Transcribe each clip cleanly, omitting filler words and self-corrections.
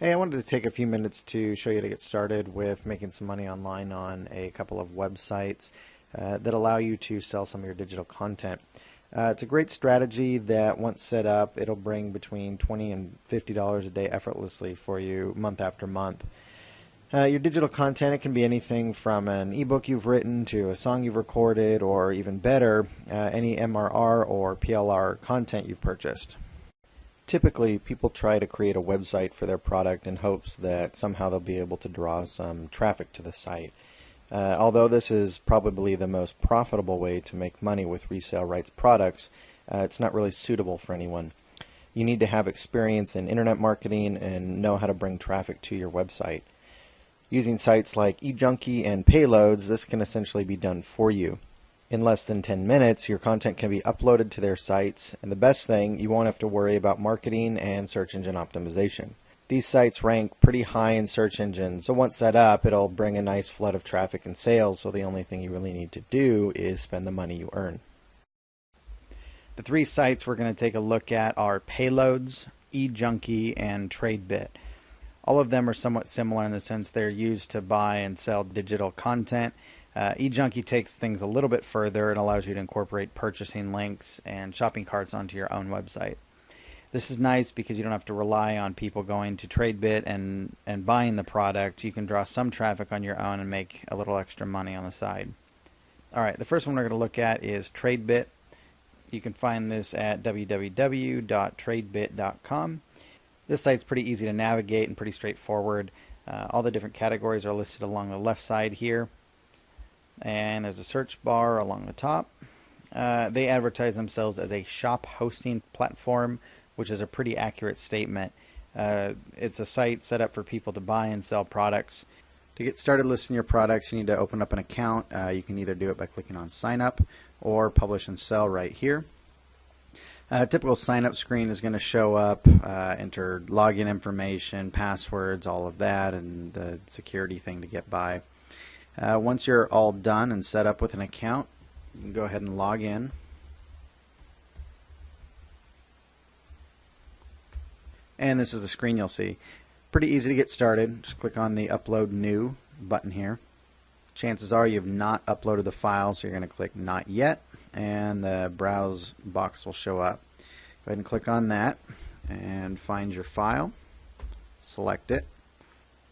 Hey, I wanted to take a few minutes to show you how to get started with making some money online on a couple of websites that allow you to sell some of your digital content. It's a great strategy that once set up, it'll bring between $20 and $50 a day effortlessly for you month after month. Your digital content, it can be anything from an ebook you've written to a song you've recorded, or even better, any MRR or PLR content you've purchased. Typically, people try to create a website for their product in hopes that somehow they'll be able to draw some traffic to the site. Although this is probably the most profitable way to make money with resale rights products, it's not really suitable for anyone. You need to have experience in internet marketing and know how to bring traffic to your website. Using sites like eJunkie and Payloads, this can essentially be done for you. In less than 10 minutes, your content can be uploaded to their sites, and the best thing, you won't have to worry about marketing and search engine optimization. These sites rank pretty high in search engines, so once set up, it'll bring a nice flood of traffic and sales, so the only thing you really need to do is spend the money you earn. The three sites we're going to take a look at are Payloads, eJunkie, and TradeBit. All of them are somewhat similar in the sense they're used to buy and sell digital content. eJunkie takes things a little bit further and allows you to incorporate purchasing links and shopping carts onto your own website. This is nice because you don't have to rely on people going to TradeBit and buying the product. You can draw some traffic on your own and make a little extra money on the side. Alright, the first one we're going to look at is TradeBit. You can find this at www.tradebit.com. This site's pretty easy to navigate and pretty straightforward. All the different categories are listed along the left side here. And there's a search bar along the top. They advertise themselves as a shop hosting platform, which is a pretty accurate statement. It's a site set up for people to buy and sell products. To get started listing your products, you need to open up an account. You can either do it by clicking on sign up or publish and sell right here. A typical sign up screen is going to show up, enter login information, passwords, all of that, and the security thing to get by. Once you're all done and set up with an account, you can go ahead and log in. And this is the screen you'll see. Pretty easy to get started. Just click on the Upload New button here. Chances are you've not uploaded the file, so you're going to click Not Yet, and the Browse box will show up. Go ahead and click on that and find your file. Select it.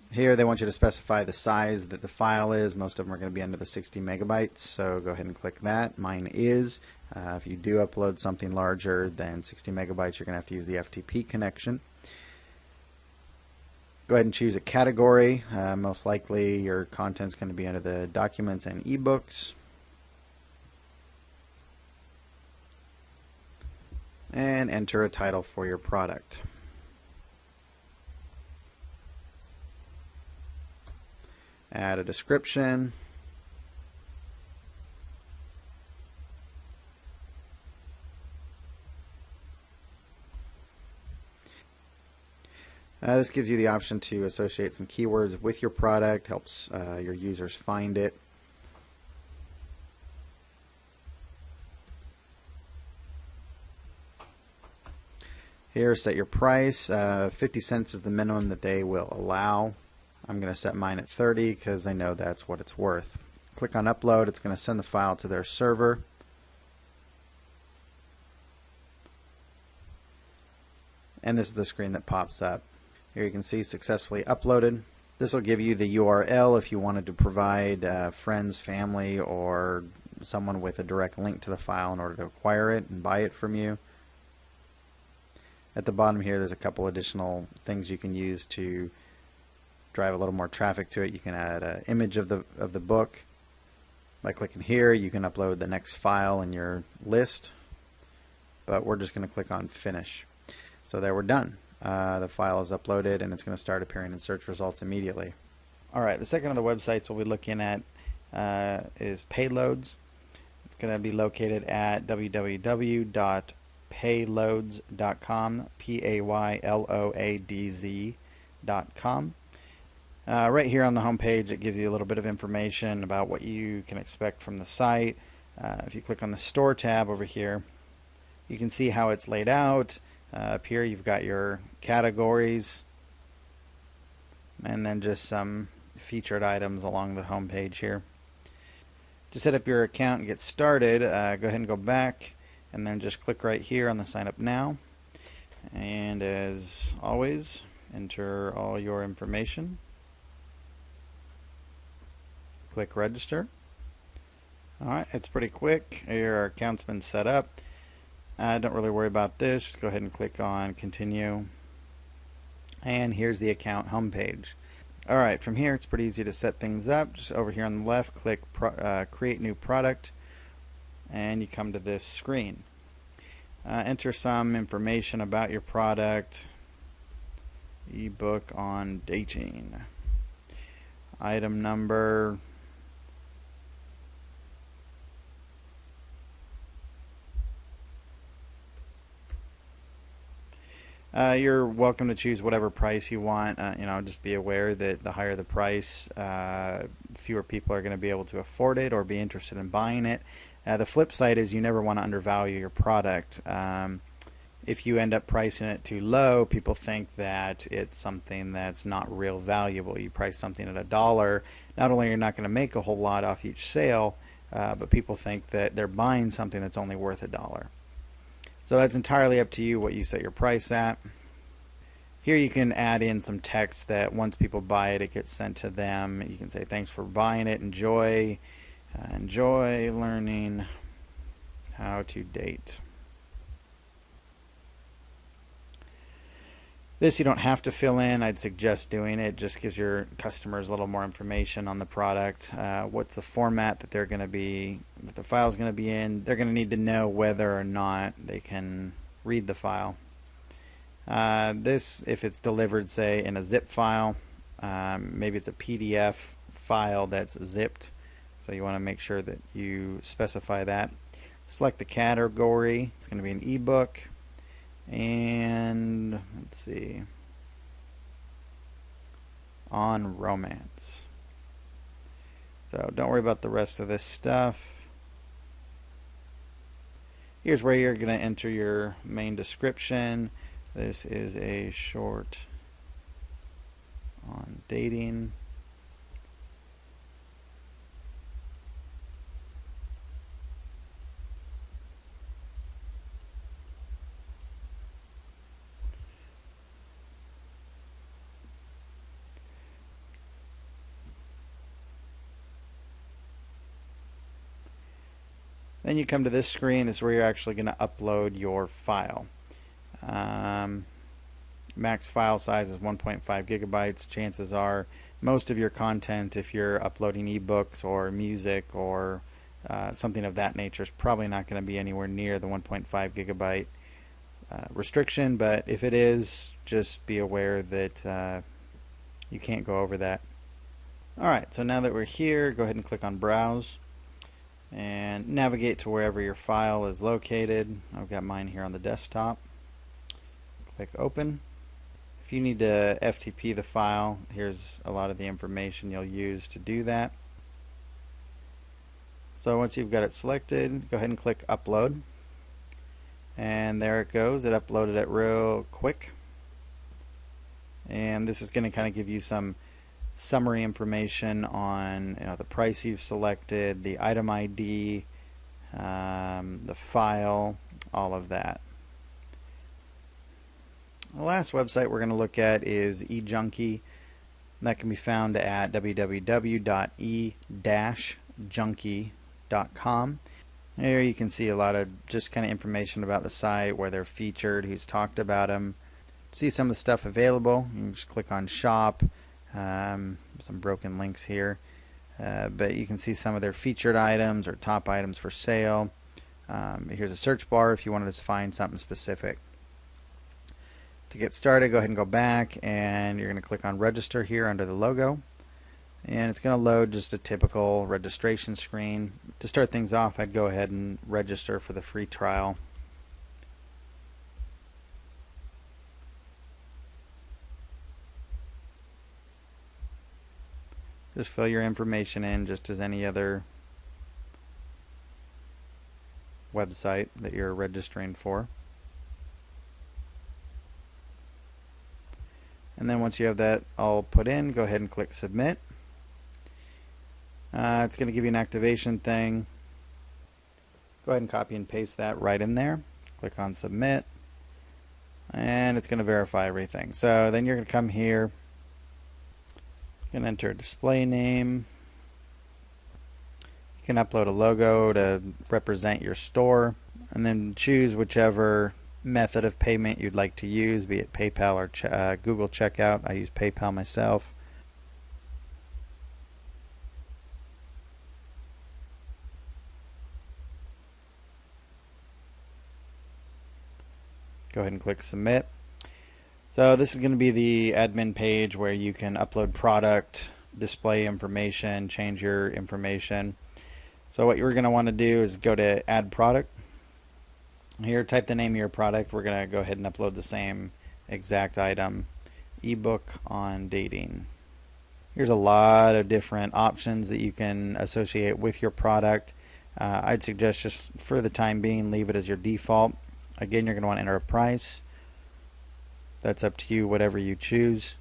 Here they want you to specify the size that the file is. Most of them are going to be under the 60 megabytes, so go ahead and click that. Mine is. If you do upload something larger than 60 megabytes, you're going to have to use the FTP connection. Go ahead and choose a category. Most likely your content's going to be under the documents and ebooks. And enter a title for your product. Add a description. This gives you the option to associate some keywords with your product, helps your users find it. Here, set your price. 50 cents is the minimum that they will allow. I'm going to set mine at 30 because I know that's what it's worth. Click on Upload. It's going to send the file to their server. And this is the screen that pops up. Here you can see successfully uploaded. This will give you the URL if you wanted to provide friends, family, or someone with a direct link to the file in order to acquire it and buy it from you. At the bottom here, there's a couple additional things you can use to drive a little more traffic to it. You can add an image of the book. By clicking here, you can upload the next file in your list, but we're just going to click on Finish. So there, we're done. The file is uploaded and it's going to start appearing in search results immediately. Alright, the second of the websites we'll be looking at is Payloads. It's going to be located at www.payloads.com, Payloadz.com. Right here on the home page, it gives you a little bit of information about what you can expect from the site. If you click on the Store tab over here, you can see how it's laid out. Up here you've got your categories, and then just some featured items along the home page here. To set up your account and get started, go ahead and go back and then just click right here on the sign up now, and as always, enter all your information, click register. Alright, it's pretty quick. Your account's been set up. Don't really worry about this, just go ahead and click on continue, and here's the account homepage. Alright, from here it's pretty easy to set things up. Just over here on the left, click create new product, and you come to this screen. Enter some information about your product. Ebook on dating. Item number. You're welcome to choose whatever price you want. Just be aware that the higher the price, fewer people are going to be able to afford it or be interested in buying it. The flip side is you never want to undervalue your product. If you end up pricing it too low, people think that it's something that's not real valuable. You price something at $1, not only you're not going to make a whole lot off each sale, but people think that they're buying something that's only worth $1. So that's entirely up to you what you set your price at. Here you can add in some text that once people buy it, it gets sent to them. You can say thanks for buying it, enjoy learning how to date. This you don't have to fill in. I'd suggest doing it. Just gives your customers a little more information on the product. What's the format that that the file's going to be in. They're going to need to know whether or not they can read the file. This, if it's delivered, say, in a zip file, maybe it's a PDF file that's zipped. So you want to make sure that you specify that. Select the category. It's going to be an ebook. And let's see, on romance. So don't worry about the rest of this stuff. Here's where you're going to enter your main description. This is a short on dating. Then you come to this screen. This is where you're actually going to upload your file. Max file size is 1.5 gigabytes. Chances are most of your content, if you're uploading ebooks or music or something of that nature, is probably not going to be anywhere near the 1.5 gigabyte restriction. But if it is, just be aware that you can't go over that. Alright, so now that we're here, go ahead and click on Browse and navigate to wherever your file is located. I've got mine here on the desktop. Click Open. If you need to FTP the file, here's a lot of the information you'll use to do that. So once you've got it selected, go ahead and click Upload. And there it goes. It uploaded it real quick. And this is going to kind of give you some summary information on the price you've selected, the item ID, the file, all of that. The last website we're going to look at is eJunkie. That can be found at www.e-junkie.com. Here you can see a lot of just kind of information about the site, where they're featured, who's talked about them. See some of the stuff available. You can just click on Shop. Some broken links here, but you can see some of their featured items or top items for sale. Here's a search bar if you wanted to find something specific. To get started, go ahead and go back, and you're going to click on Register here under the logo, and it's going to load just a typical registration screen. To start things off, I'd go ahead and register for the free trial. Just fill your information in just as any other website that you're registering for. And And then once you have that all put in, go ahead and click submit. It's going to give you an activation thing. Go ahead and copy and paste that right in there. Click on submit. And it's going to verify everything. So then you're going to come here. You can enter a display name. You can upload a logo to represent your store. And then choose whichever method of payment you'd like to use, be it PayPal or Google Checkout. I use PayPal myself. Go ahead and click submit. So this is going to be the admin page where you can upload product, display information, change your information. So what you're going to want to do is go to add product. Here, type the name of your product. We're going to go ahead and upload the same exact item, ebook on dating. Here's a lot of different options that you can associate with your product. I'd suggest just for the time being, leave it as your default. Again, you're going to want to enter a price. That's up to you, whatever you choose.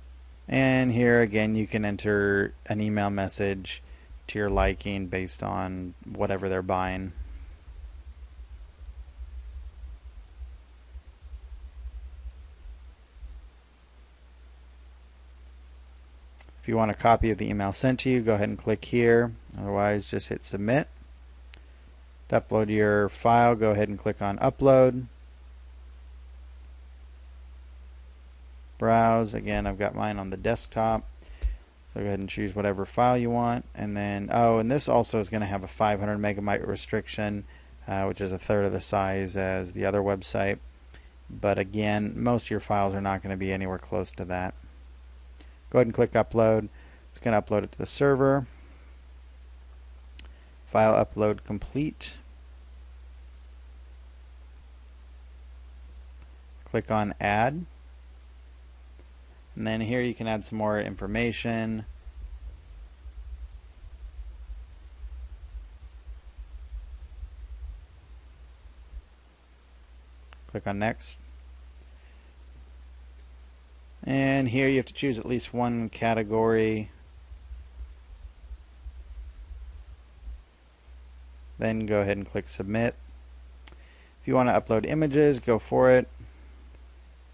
And here again, you can enter an email message to your liking based on whatever they're buying. If you want a copy of the email sent to you, go ahead and click here. Otherwise, just hit submit. To upload your file, go ahead and click on upload. Browse. Again, I've got mine on the desktop. So go ahead and choose whatever file you want. And then, and this also is going to have a 500 megabyte restriction, which is a third of the size as the other website. But again, most of your files are not going to be anywhere close to that. Go ahead and click upload. It's going to upload it to the server. File upload complete. Click on add. And then here you can add some more information. Click on next. And here you have to choose at least one category. Then go ahead and click submit. If you want to upload images, go for it.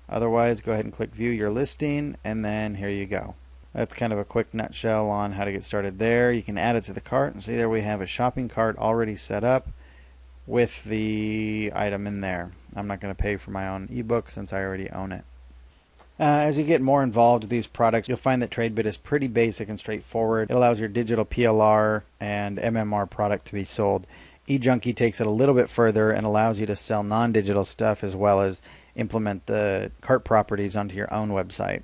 Otherwise, go ahead and click view your listing, and then here you go. That's kind of a quick nutshell on how to get started there. You can add it to the cart, and see there we have a shopping cart already set up with the item in there. I'm not going to pay for my own ebook since I already own it. As you get more involved with these products, you'll find that TradeBit is pretty basic and straightforward. It allows your digital PLR and MMR product to be sold. eJunkie takes it a little bit further and allows you to sell non-digital stuff as well as implement the cart properties onto your own website.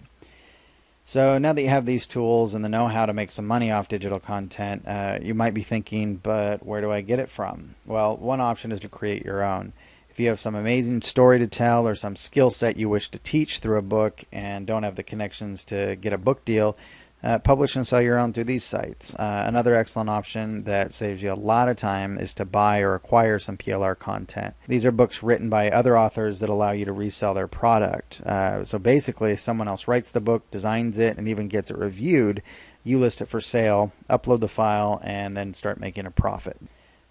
So now that you have these tools and the know-how to make some money off digital content, you might be thinking, but where do I get it from? Well, one option is to create your own. If you have some amazing story to tell or some skill set you wish to teach through a book and don't have the connections to get a book deal, publish and sell your own through these sites. Another excellent option that saves you a lot of time is to buy or acquire some PLR content. These are books written by other authors that allow you to resell their product. So basically, someone else writes the book, designs it, and even gets it reviewed. You list it for sale, upload the file, and then start making a profit.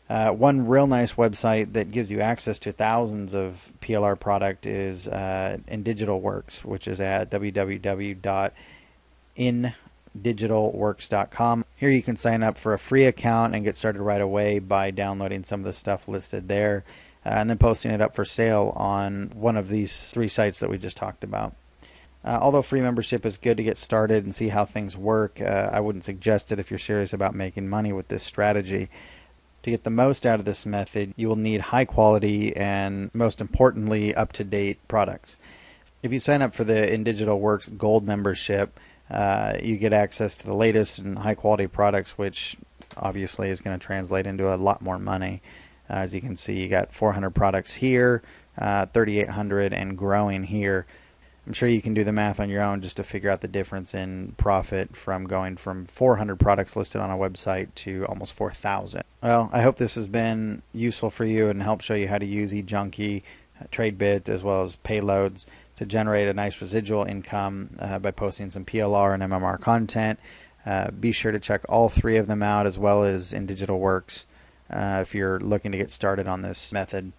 One real nice website that gives you access to thousands of PLR product is InDigitalWorks, which is at www.indigitalworks.com. Here you can sign up for a free account and get started right away by downloading some of the stuff listed there and then posting it up for sale on one of these three sites that we just talked about. Although free membership is good to get started and see how things work, I wouldn't suggest it if you're serious about making money with this strategy. To get the most out of this method, you will need high quality and, most importantly, up-to-date products. If you sign up for the InDigitalWorks Gold membership, you get access to the latest and high-quality products, which obviously is going to translate into a lot more money. As you can see, you got 400 products here, 3,800 and growing here. I'm sure you can do the math on your own just to figure out the difference in profit from going from 400 products listed on a website to almost 4,000. Well, I hope this has been useful for you and helped show you how to use eJunkie, TradeBit, as well as Payloads to generate a nice residual income by posting some PLR and MMR content. Be sure to check all three of them out, as well as in Digital Works if you're looking to get started on this method.